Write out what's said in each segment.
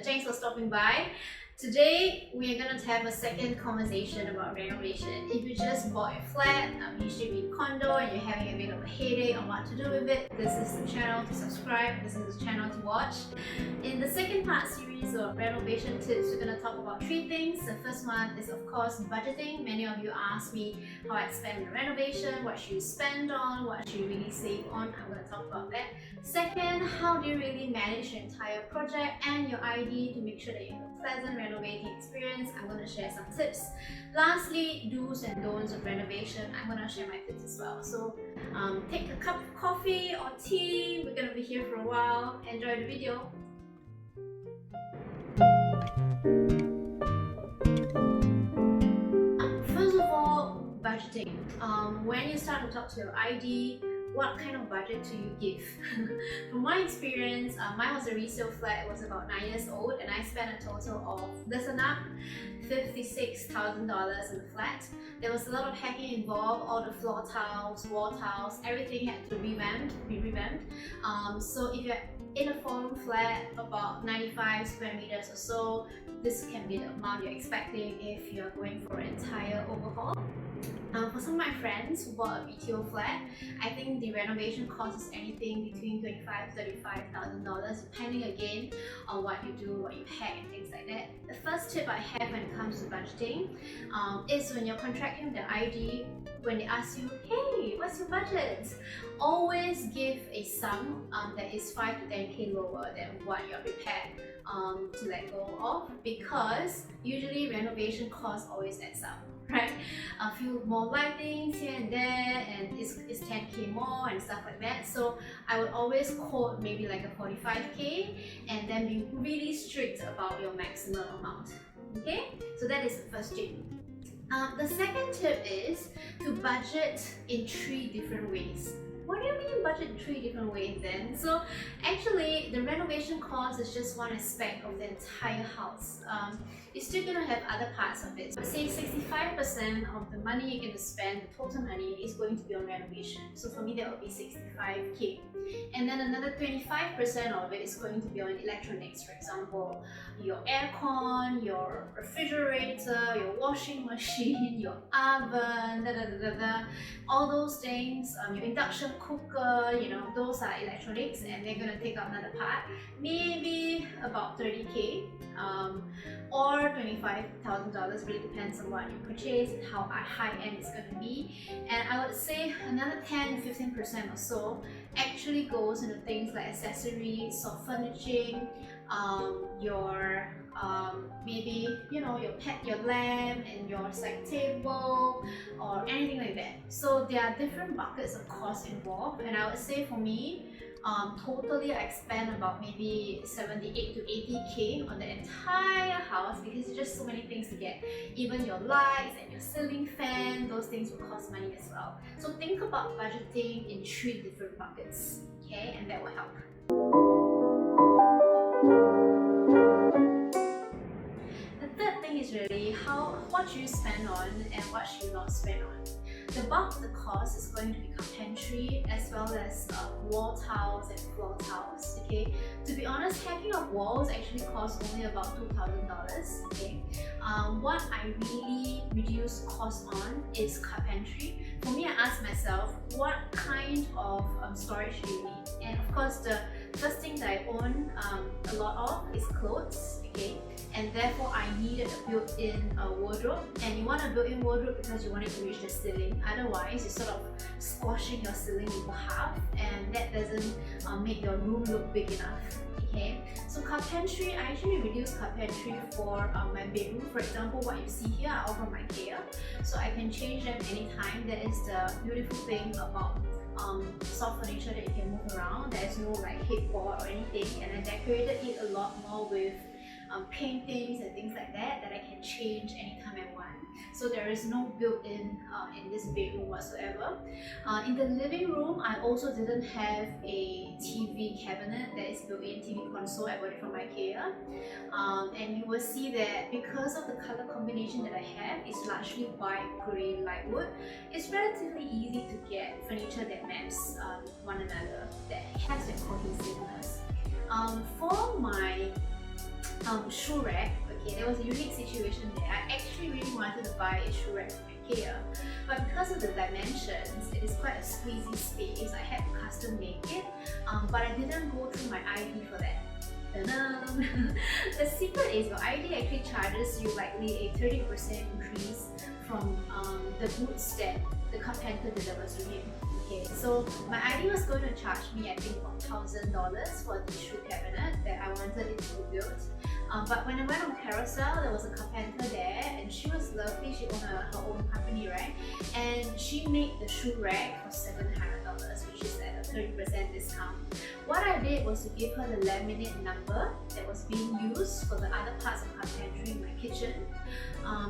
thanks for stopping by. Today, we are going to have a second conversation about renovation. If you just bought a flat, HDB condo, and you're having a bit of a headache on what to do with it, this is the channel to subscribe, this is the channel to watch. In the second part series of renovation tips, we're going to talk about three things. The first one is, of course, budgeting. Many of you ask me how I spend on renovation, what should you spend on, what should you really save on. I'm going to talk about that. Second, how do you really manage your entire project and your ID to make sure that you have a pleasant renovating experience. I'm going to share some tips. Lastly, do's and don'ts of renovation. I'm going to share my tips as well. So take a cup of coffee or tea. We're going to be here for a while. Enjoy the video. First of all, budgeting. When you start to talk to your ID, what kind of budget do you give? From my experience, mine was a resale flat. It was about 9 years old, and I spent a total of, listen up, $56,000 in the flat. There was a lot of hacking involved, all the floor tiles, wall tiles, everything had to be revamped. So if you're in a 4-room flat, about 95 square meters or so, this can be the amount you're expecting if you're going for an entire overhaul. For some of my friends who bought a BTO flat, I think the renovation cost is anything between $25,000 to $35,000, depending again on what you do, what you hack, and things like that. The first tip I have when it comes to budgeting is when you're contracting with the ID, when they ask you, hey, what's your budget? Always give a sum that is 5 to 10k lower than what you're prepared to let go of, because usually renovation costs always adds up. Right? A few more lightings here and there, and it's 10k more and stuff like that. So I would always quote maybe like a 45k and then be really strict about your maximum amount. Okay? So that is the first tip. The second tip is to budget in 3 different ways. What do you mean budget 3 different ways then? So actually, the renovation cost is just one aspect of the entire house. You're still going to have other parts of it. So say 65% of the money you're going to spend, the total money, is going to be on renovation. So for me, that would be 65k. And then another 25% of it is going to be on electronics. For example, your aircon, your refrigerator, your washing machine, your oven, all those things, your induction cooker, those are electronics, and they're going to take up another part, maybe about 30k or $25,000, really depends on what you purchase and how high end it's going to be. And I would say another 10 to 15% or so actually goes into things like accessories, soft furnishing, your maybe your lamp and your side table or anything like that. So there are different buckets of cost involved, and I would say for me, totally I spend about maybe 78 to 80k on the entire house, because there's just so many things to get. Even your lights and your ceiling fan, those things will cost money as well. So think about budgeting in 3 different buckets, okay, and that will help. The third thing is really what you spend on and what should you not spend on. The bulk of the cost is going to be carpentry as well as wall tiles and floor tiles. Okay, to be honest, hacking of walls actually costs only about $2,000. Okay, what I really reduce cost on is carpentry. For me, I ask myself, what kind of storage do you need? And of course, the first thing that I own a lot of is clothes. Okay, and therefore I needed a built-in wardrobe. And you want a built-in wardrobe because you want it to reach the ceiling. Otherwise, you're sort of squashing your ceiling into half, and that doesn't make your room look big enough. Okay, so carpentry, I actually reduce carpentry for my bedroom. For example, what you see here are all from IKEA, so I can change them anytime. That is the beautiful thing about soft furniture, that you can move around. There's no like headboard or anything, and I decorated it a lot more with paintings and things like that I can change anytime I want. So there is no built-in in this bedroom whatsoever. In the living room, I also didn't have a TV cabinet that is built-in TV console. I got it from IKEA. And you will see that because of the color combination that I have, it's largely white, grey, light wood. It's relatively easy to get furniture that maps one another, that has that cohesiveness. For my shoe rack. Okay, there was a unique situation there. I actually really wanted to buy a shoe rack from IKEA, but because of the dimensions, it is quite a squeezy space. I had to custom make it, but I didn't go through my ID for that. The secret is your ID actually charges you likely a 30% increase from the goods that the carpenter delivers to him. Okay, so my ID was going to charge me, I think, about $1,000 for the shoe cabinet that I wanted it to be built. But when I went on Carousel, there was a carpenter there, and she was lovely. She owned her own company, right? And she made the shoe rack for $700, which is at a 30% discount. What I did was to give her the laminate number that was being used for the other parts of carpentry in my kitchen,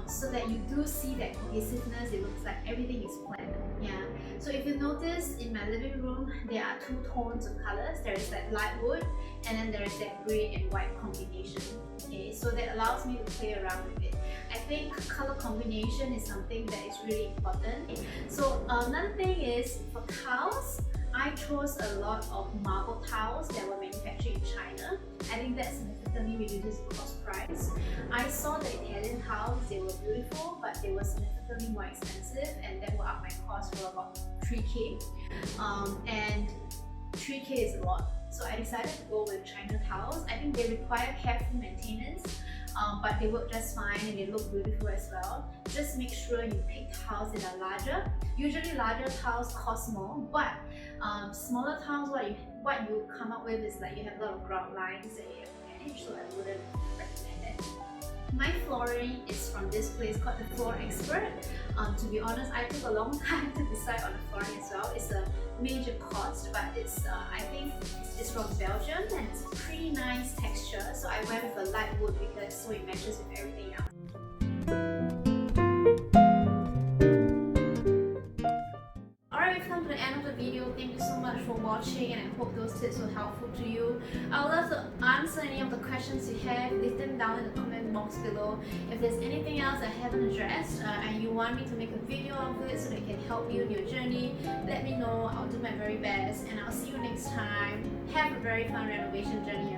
so that you do see that cohesiveness. It looks like everything is planned. Yeah. So if you notice, in my living room, there are two tones of colors. There is that light wood, and then there is that grey and white combination. Okay, so that allows me to play around with it. I think color combination is something that is really important. So another thing is, for tiles, I chose a lot of marble tiles that were manufactured in China. I think that significantly reduces the cost price. I saw the Italian tiles, they were beautiful, but they were significantly more expensive, and that will up my cost for about 3K. And 3K is a lot. So I decided to go with China tiles. I think they require careful maintenance, but they work just fine and they look beautiful as well. Just make sure you pick tiles that are larger. Usually larger tiles cost more, but smaller tiles, what you come up with is like you have a lot of ground lines that you have to manage, so I wouldn't recommend it. My flooring is from this place called the Floor Expert. To be honest, I took a long time to decide on the flooring as well. It's a major cost, but it's I think it's from Belgium and it's pretty nice texture. So I went with a light wood because so it matches with everything else. Alright, we've come to the end of the video. Thank you so much for watching, and I hope those tips were helpful to you. I would love to answer any of the questions you have. Leave them down in the comment box below. If there's anything else I haven't addressed and you want me to make a video of it so that it can help you in your journey, let me know. I'll do my very best, and I'll see you next time. Have a very fun renovation journey.